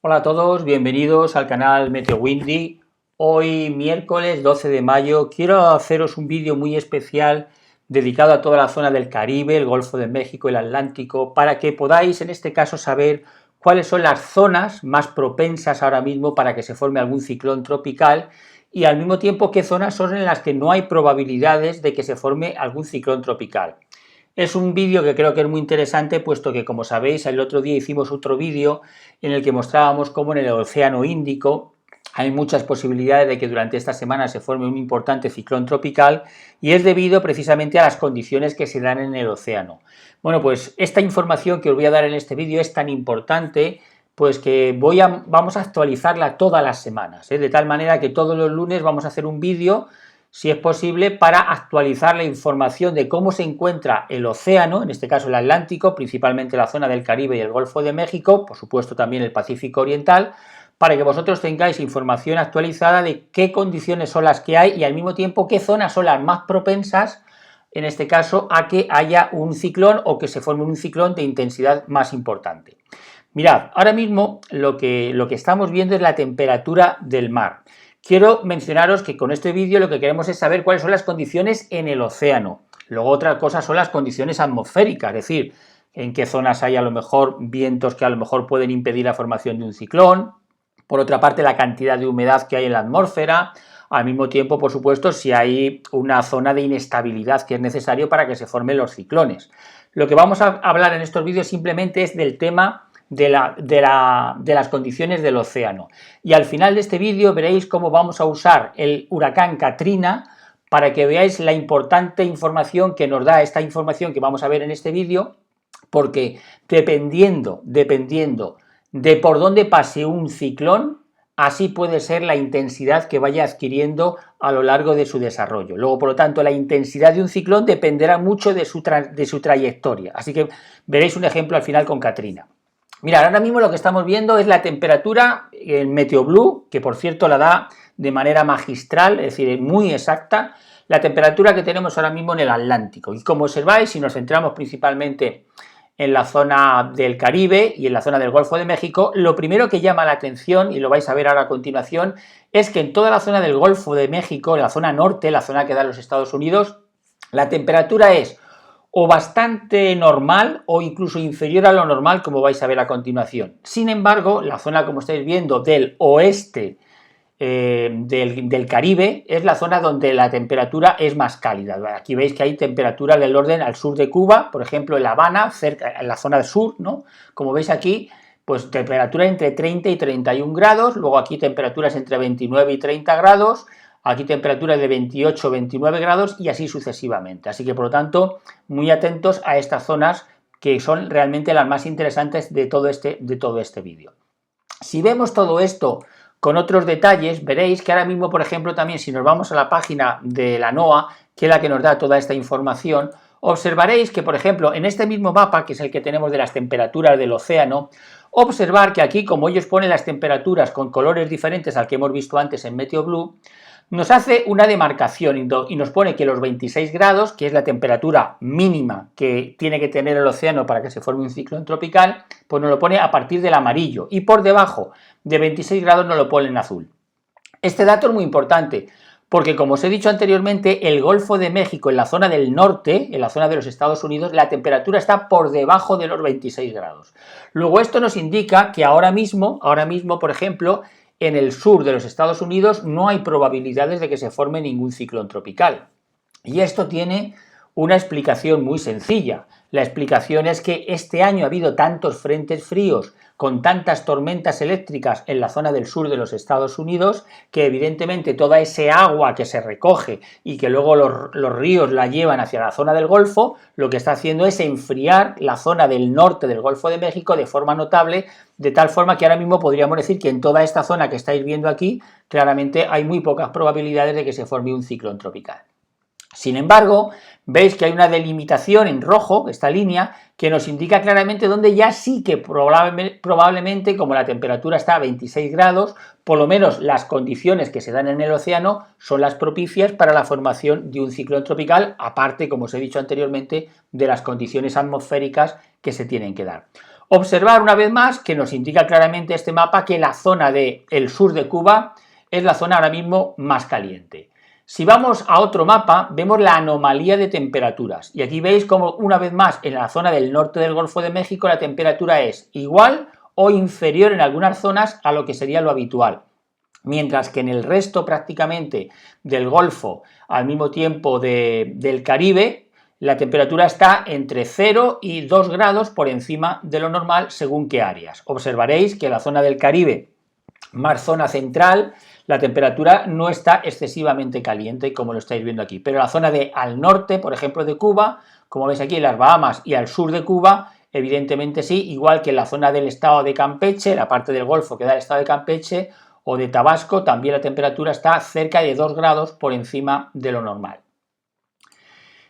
Hola a todos, bienvenidos al canal Meteo Windy. Hoy miércoles 12 de mayo quiero haceros un vídeo muy especial dedicado a toda la zona del Caribe, el Golfo de México, el Atlántico, para que podáis en este caso saber cuáles son las zonas más propensas ahora mismo para que se forme algún ciclón tropical y al mismo tiempo qué zonas son en las que no hay probabilidades de que se forme algún ciclón tropical. Es un vídeo que creo que es muy interesante, puesto que, como sabéis, el otro día hicimos otro vídeo en el que mostrábamos cómo en el Océano Índico hay muchas posibilidades de que durante esta semana se forme un importante ciclón tropical y es debido precisamente a las condiciones que se dan en el océano. Bueno, pues esta información que os voy a dar en este vídeo es tan importante pues que vamos a actualizarla todas las semanas, de tal manera que todos los lunes vamos a hacer un vídeo, si es posible, para actualizar la información de cómo se encuentra el océano, en este caso el Atlántico, principalmente la zona del Caribe y el Golfo de México, por supuesto también el Pacífico Oriental, para que vosotros tengáis información actualizada de qué condiciones son las que hay y al mismo tiempo qué zonas son las más propensas, en este caso, a que haya un ciclón o que se forme un ciclón de intensidad más importante. Mirad, ahora mismo lo que estamos viendo es la temperatura del mar. Quiero mencionaros que con este vídeo lo que queremos es saber cuáles son las condiciones en el océano. Luego otra cosa son las condiciones atmosféricas, es decir, en qué zonas hay a lo mejor vientos que a lo mejor pueden impedir la formación de un ciclón. Por otra parte, la cantidad de humedad que hay en la atmósfera. Al mismo tiempo, por supuesto, si hay una zona de inestabilidad que es necesario para que se formen los ciclones. Lo que vamos a hablar en estos vídeos simplemente es del tema de las condiciones del océano. Y al final de este vídeo veréis cómo vamos a usar el huracán Katrina para que veáis la importante información que nos da esta información que vamos a ver en este vídeo, porque dependiendo de por dónde pase un ciclón, así puede ser la intensidad que vaya adquiriendo a lo largo de su desarrollo. Luego, por lo tanto, la intensidad de un ciclón dependerá mucho de su trayectoria. Así que veréis un ejemplo al final con Katrina. Mirad, ahora mismo lo que estamos viendo es la temperatura en MeteoBlue, que por cierto la da de manera magistral, es decir, muy exacta, la temperatura que tenemos ahora mismo en el Atlántico. Y como observáis, si nos centramos principalmente en la zona del Caribe y en la zona del Golfo de México, lo primero que llama la atención, y lo vais a ver ahora a continuación, es que en toda la zona del Golfo de México, en la zona norte, la zona que da los Estados Unidos, la temperatura es o bastante normal o incluso inferior a lo normal, como vais a ver a continuación. Sin embargo, la zona, como estáis viendo, del oeste del Caribe es la zona donde la temperatura es más cálida. Aquí veis que hay temperaturas del orden al sur de Cuba, por ejemplo en La Habana, cerca, en la zona del sur, ¿no? Como veis aquí, pues temperatura entre 30 y 31 grados, luego aquí temperaturas entre 29 y 30 grados, aquí temperaturas de 28 29 grados y así sucesivamente. Así que, por lo tanto, muy atentos a estas zonas que son realmente las más interesantes de todo este vídeo. Si vemos todo esto con otros detalles, veréis que ahora mismo, por ejemplo, también si nos vamos a la página de la NOAA, que es la que nos da toda esta información, observaréis que, por ejemplo, en este mismo mapa, que es el que tenemos de las temperaturas del océano, observar que aquí, como ellos ponen las temperaturas con colores diferentes al que hemos visto antes en MeteoBlue, nos hace una demarcación y nos pone que los 26 grados, que es la temperatura mínima que tiene que tener el océano para que se forme un ciclón tropical, pues nos lo pone a partir del amarillo y por debajo de 26 grados nos lo pone en azul. Este dato es muy importante porque, como os he dicho anteriormente, el Golfo de México, en la zona del norte, en la zona de los Estados Unidos, la temperatura está por debajo de los 26 grados. Luego esto nos indica que ahora mismo, por ejemplo, en el sur de los Estados Unidos no hay probabilidades de que se forme ningún ciclón tropical. Y esto tiene una explicación muy sencilla. La explicación es que este año ha habido tantos frentes fríos con tantas tormentas eléctricas en la zona del sur de los Estados Unidos que evidentemente toda ese agua que se recoge y que luego los ríos la llevan hacia la zona del Golfo, lo que está haciendo es enfriar la zona del norte del Golfo de México de forma notable, de tal forma que ahora mismo podríamos decir que en toda esta zona que estáis viendo aquí, claramente hay muy pocas probabilidades de que se forme un ciclón tropical. Sin embargo, veis que hay una delimitación en rojo, esta línea, que nos indica claramente dónde ya sí que probablemente, como la temperatura está a 26 grados, por lo menos las condiciones que se dan en el océano son las propicias para la formación de un ciclón tropical, aparte, como os he dicho anteriormente, de las condiciones atmosféricas que se tienen que dar. Observar una vez más que nos indica claramente este mapa que la zona del sur de Cuba es la zona ahora mismo más caliente. Si vamos a otro mapa, vemos la anomalía de temperaturas. Y aquí veis como una vez más en la zona del norte del Golfo de México la temperatura es igual o inferior en algunas zonas a lo que sería lo habitual. Mientras que en el resto prácticamente del Golfo, al mismo tiempo del Caribe, la temperatura está entre 0 y 2 grados por encima de lo normal según qué áreas. Observaréis que la zona del Caribe, más zona central, la temperatura no está excesivamente caliente como lo estáis viendo aquí, pero la zona al norte, por ejemplo, de Cuba, como veis aquí en las Bahamas y al sur de Cuba, evidentemente sí, igual que en la zona del estado de Campeche, la parte del Golfo que da el estado de Campeche, o de Tabasco, también la temperatura está cerca de 2 grados por encima de lo normal.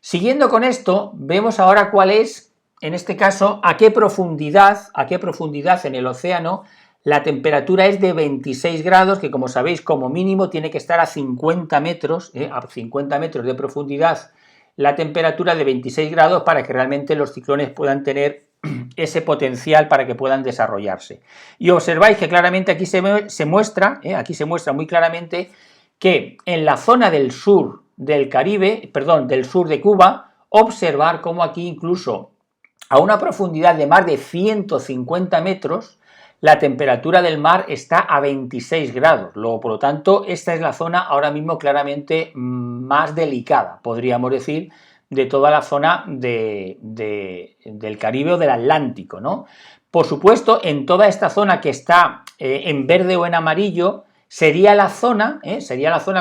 Siguiendo con esto, vemos ahora cuál es, en este caso, a qué profundidad en el océano la temperatura es de 26 grados, que como sabéis, como mínimo tiene que estar a 50 metros, a 50 metros de profundidad, la temperatura de 26 grados para que realmente los ciclones puedan tener ese potencial para que puedan desarrollarse. Y observáis que claramente aquí se muestra muy claramente que en la zona del sur del Caribe, perdón, del sur de Cuba, observar cómo aquí incluso a una profundidad de más de 150 metros, la temperatura del mar está a 26 grados. Luego, por lo tanto, esta es la zona ahora mismo claramente más delicada, podríamos decir, de toda la zona del Caribe o del Atlántico, ¿no? Por supuesto, en toda esta zona que está en verde o en amarillo, sería la zona,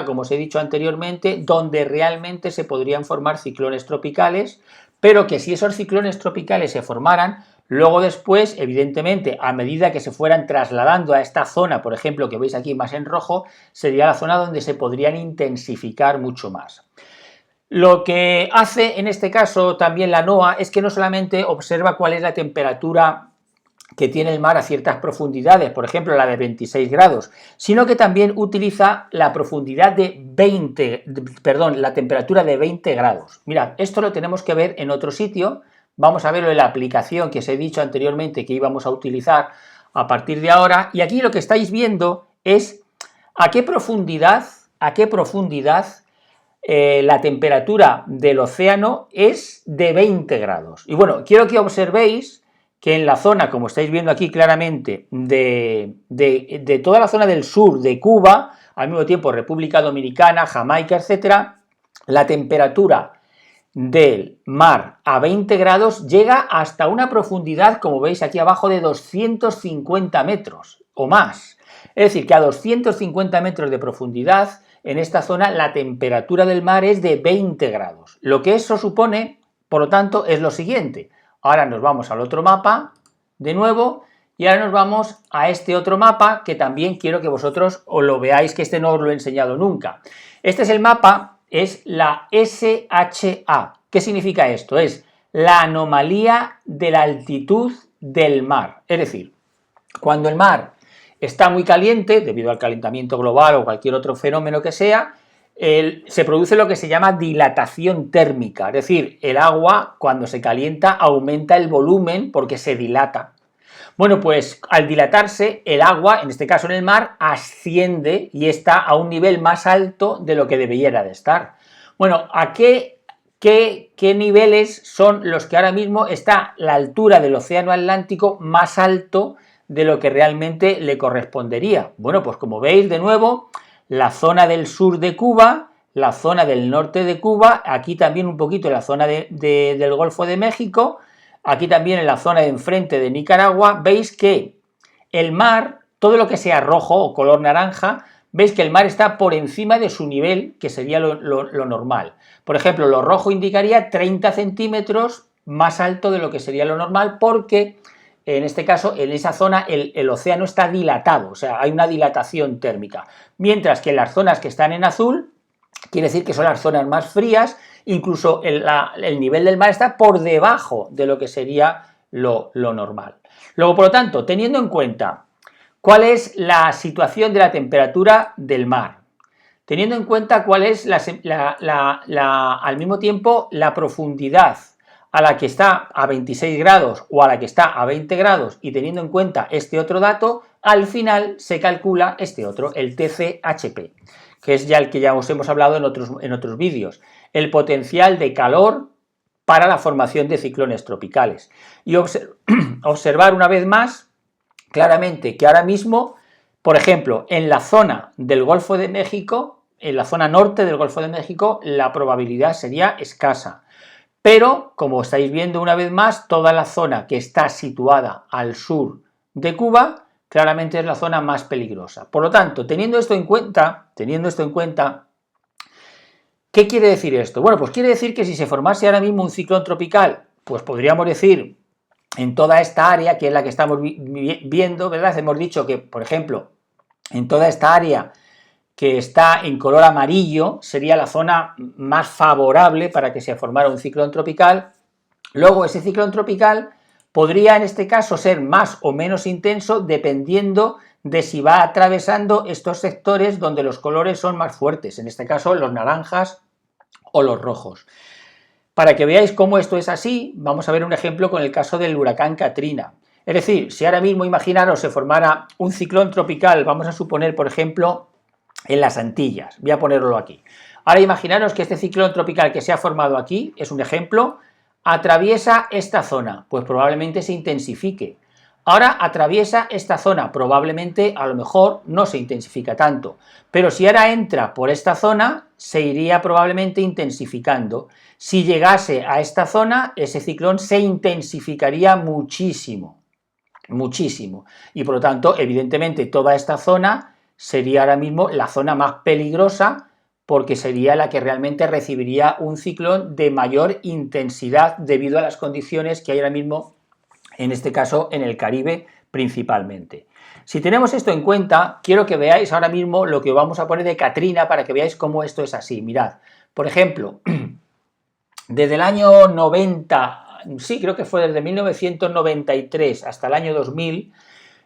como os he dicho anteriormente, donde realmente se podrían formar ciclones tropicales, pero que si esos ciclones tropicales se formaran, luego después, evidentemente, a medida que se fueran trasladando a esta zona, por ejemplo, que veis aquí más en rojo, sería la zona donde se podrían intensificar mucho más. Lo que hace en este caso también la NOAA es que no solamente observa cuál es la temperatura que tiene el mar a ciertas profundidades, por ejemplo la de 26 grados, sino que también utiliza la profundidad la temperatura de 20 grados. Mirad, esto lo tenemos que ver en otro sitio, vamos a verlo en la aplicación que os he dicho anteriormente que íbamos a utilizar a partir de ahora, y aquí lo que estáis viendo es a qué profundidad la temperatura del océano es de 20 grados. Y bueno, quiero que observéis que en la zona, como estáis viendo aquí claramente, de toda la zona del sur de Cuba, al mismo tiempo República Dominicana, Jamaica, etcétera, la temperatura del mar a 20 grados llega hasta una profundidad, como veis aquí abajo, de 250 metros o más. Es decir, que a 250 metros de profundidad, en esta zona, la temperatura del mar es de 20 grados. Lo que eso supone, por lo tanto, es lo siguiente. Ahora nos vamos al otro mapa, de nuevo, y ahora nos vamos a este otro mapa, que también quiero que vosotros os lo veáis, que este no os lo he enseñado nunca. Este es el mapa, es la SHA. ¿Qué significa esto? Es la anomalía de la altitud del mar. Es decir, cuando el mar está muy caliente, debido al calentamiento global o cualquier otro fenómeno que sea, se produce lo que se llama dilatación térmica, es decir, el agua cuando se calienta aumenta el volumen porque se dilata. Bueno, pues al dilatarse el agua, en este caso en el mar, asciende y está a un nivel más alto de lo que debiera de estar. Bueno, ¿a qué niveles son los que ahora mismo está la altura del océano Atlántico más alto de lo que realmente le correspondería? Bueno, pues como veis de nuevo, la zona del sur de Cuba, la zona del norte de Cuba, aquí también un poquito en la zona del Golfo de México, aquí también en la zona de enfrente de Nicaragua, veis que el mar, todo lo que sea rojo o color naranja, veis que el mar está por encima de su nivel, que sería lo normal. Por ejemplo, lo rojo indicaría 30 centímetros más alto de lo que sería lo normal, porque en este caso, en esa zona, el océano está dilatado, o sea, hay una dilatación térmica. Mientras que en las zonas que están en azul, quiere decir que son las zonas más frías, incluso el nivel del mar está por debajo de lo que sería lo normal. Luego, por lo tanto, teniendo en cuenta cuál es la situación de la temperatura del mar, teniendo en cuenta cuál es al mismo tiempo la profundidad a la que está a 26 grados o a la que está a 20 grados y teniendo en cuenta este otro dato, al final se calcula este otro, el TCHP, que es ya el que ya os hemos hablado en otros vídeos, el potencial de calor para la formación de ciclones tropicales. Y observar una vez más claramente que ahora mismo, por ejemplo, en la zona del Golfo de México, en la zona norte del Golfo de México, la probabilidad sería escasa. Pero, como estáis viendo una vez más, toda la zona que está situada al sur de Cuba, claramente es la zona más peligrosa. Por lo tanto, teniendo esto en cuenta, ¿qué quiere decir esto? Bueno, pues quiere decir que si se formase ahora mismo un ciclón tropical, pues podríamos decir en toda esta área, que es la que estamos viendo, ¿verdad? Hemos dicho que, por ejemplo, en toda esta área que está en color amarillo, sería la zona más favorable para que se formara un ciclón tropical. Luego, ese ciclón tropical podría, en este caso, ser más o menos intenso, dependiendo de si va atravesando estos sectores donde los colores son más fuertes, en este caso, los naranjas o los rojos. Para que veáis cómo esto es así, vamos a ver un ejemplo con el caso del huracán Katrina. Es decir, si ahora mismo, imaginaros, se formara un ciclón tropical, vamos a suponer, por ejemplo, en las Antillas, voy a ponerlo aquí. Ahora imaginaros que este ciclón tropical que se ha formado aquí, es un ejemplo, atraviesa esta zona, pues probablemente se intensifique. Ahora atraviesa esta zona, probablemente a lo mejor no se intensifica tanto, pero si ahora entra por esta zona, se iría probablemente intensificando. Si llegase a esta zona, ese ciclón se intensificaría muchísimo, muchísimo, y por lo tanto, evidentemente, toda esta zona sería ahora mismo la zona más peligrosa porque sería la que realmente recibiría un ciclón de mayor intensidad debido a las condiciones que hay ahora mismo, en este caso en el Caribe principalmente. Si tenemos esto en cuenta, quiero que veáis ahora mismo lo que vamos a poner de Katrina para que veáis cómo esto es así. Mirad, por ejemplo, desde el año 90, sí, creo que fue desde 1993 hasta el año 2000,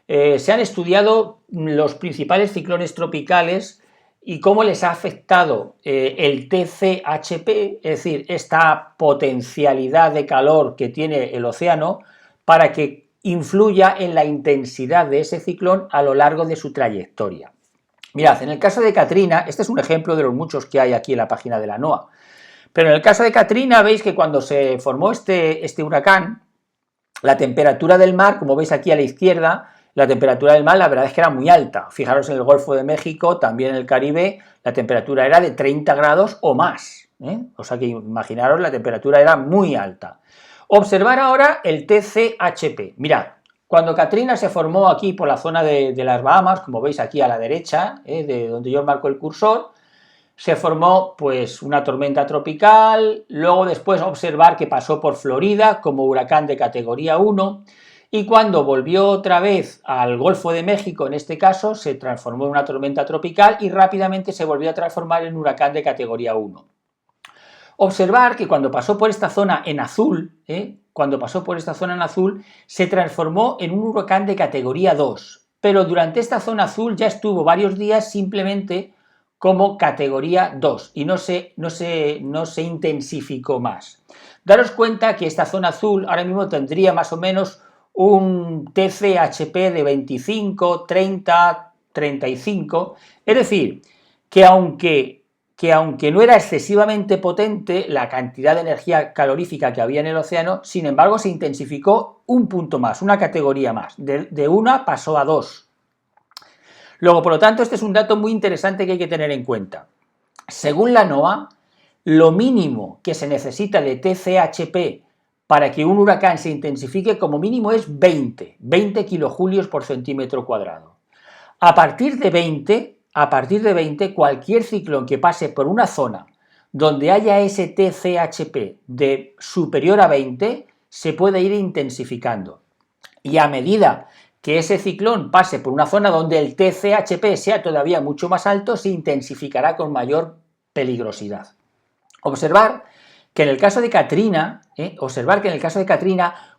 se han estudiado los principales ciclones tropicales y cómo les ha afectado el TCHP, es decir, esta potencialidad de calor que tiene el océano para que influya en la intensidad de ese ciclón a lo largo de su trayectoria. Mirad, en el caso de Katrina, este es un ejemplo de los muchos que hay aquí en la página de la NOAA, pero en el caso de Katrina veis que cuando se formó este huracán, la temperatura del mar, como veis aquí a la izquierda, la temperatura del mar la verdad es que era muy alta. Fijaros en el Golfo de México, también en el Caribe, la temperatura era de 30 grados o más, o sea que imaginaros, la temperatura era muy alta. Observar ahora el TCHP. Mirad, cuando Katrina se formó aquí por la zona de las Bahamas, como veis aquí a la derecha, de donde yo marco el cursor, se formó pues una tormenta tropical, luego después observar que pasó por Florida como huracán de categoría 1, y cuando volvió otra vez al Golfo de México, en este caso, se transformó en una tormenta tropical y rápidamente se volvió a transformar en un huracán de categoría 1. Observar que cuando pasó por esta zona en azul, se transformó en un huracán de categoría 2, pero durante esta zona azul ya estuvo varios días simplemente como categoría 2 y no se intensificó más. Daros cuenta que esta zona azul ahora mismo tendría más o menos un TCHP de 25, 30, 35, es decir, que aunque no era excesivamente potente la cantidad de energía calorífica que había en el océano, sin embargo se intensificó un punto más, una categoría más, de 1 pasó a 2. Luego, por lo tanto, este es un dato muy interesante que hay que tener en cuenta. Según la NOAA, lo mínimo que se necesita de TCHP para que un huracán se intensifique como mínimo es 20 kilojulios por centímetro cuadrado. A partir de 20, cualquier ciclón que pase por una zona donde haya ese TCHP de superior a 20 se puede ir intensificando. Y a medida que ese ciclón pase por una zona donde el TCHP sea todavía mucho más alto, se intensificará con mayor peligrosidad. Observar que en el caso de Katrina,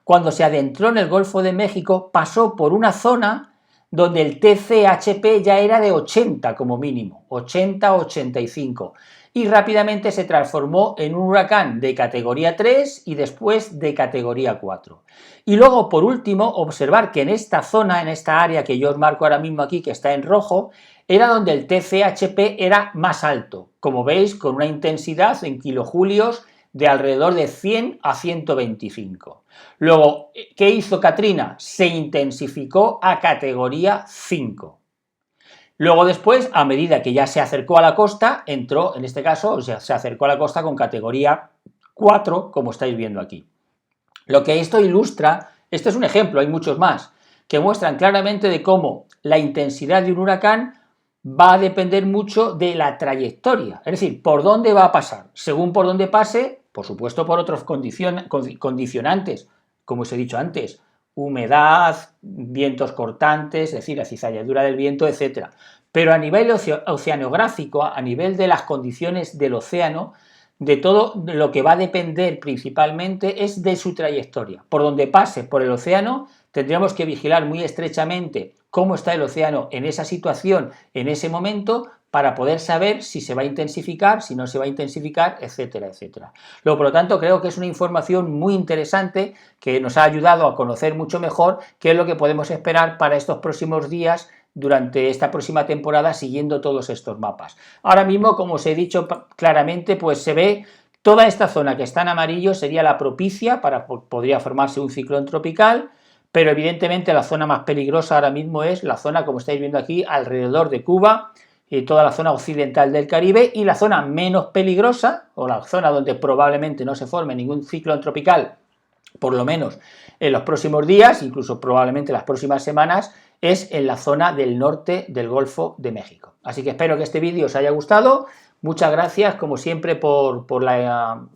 cuando se adentró en el Golfo de México, pasó por una zona donde el TCHP ya era de 80 como mínimo, 80-85, y rápidamente se transformó en un huracán de categoría 3 y después de categoría 4. Y luego, por último, observar que en esta zona, en esta área que yo os marco ahora mismo aquí, que está en rojo, era donde el TCHP era más alto, como veis, con una intensidad en kilojulios de alrededor de 100 a 125. Luego, ¿qué hizo Katrina? Se intensificó a categoría 5. Luego después, a medida que ya se acercó a la costa, entró, en este caso, o sea, se acercó a la costa con categoría 4, como estáis viendo aquí. Lo que esto ilustra, este es un ejemplo, hay muchos más, que muestran claramente de cómo la intensidad de un huracán va a depender mucho de la trayectoria, es decir, por dónde va a pasar. Según por dónde pase, por supuesto por otros condicionantes, como os he dicho antes, humedad, vientos cortantes, es decir, la cizalladura del viento, etc. Pero a nivel oceanográfico, a nivel de las condiciones del océano, de todo lo que va a depender principalmente es de su trayectoria. Por donde pase por el océano, tendríamos que vigilar muy estrechamente cómo está el océano en esa situación, en ese momento, para poder saber si se va a intensificar, si no se va a intensificar, etcétera, etcétera. Luego, por lo tanto, creo que es una información muy interesante que nos ha ayudado a conocer mucho mejor qué es lo que podemos esperar para estos próximos días durante esta próxima temporada siguiendo todos estos mapas. Ahora mismo, como os he dicho claramente, pues se ve toda esta zona que está en amarillo sería la propicia podría formarse un ciclón tropical, pero evidentemente la zona más peligrosa ahora mismo es la zona, como estáis viendo aquí, alrededor de Cuba, y toda la zona occidental del Caribe, y la zona menos peligrosa, o la zona donde probablemente no se forme ningún ciclón tropical, por lo menos en los próximos días, incluso probablemente las próximas semanas, es en la zona del norte del Golfo de México. Así que espero que este vídeo os haya gustado. Muchas gracias, como siempre, por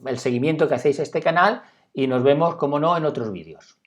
el seguimiento que hacéis a este canal, y nos vemos, como no, en otros vídeos.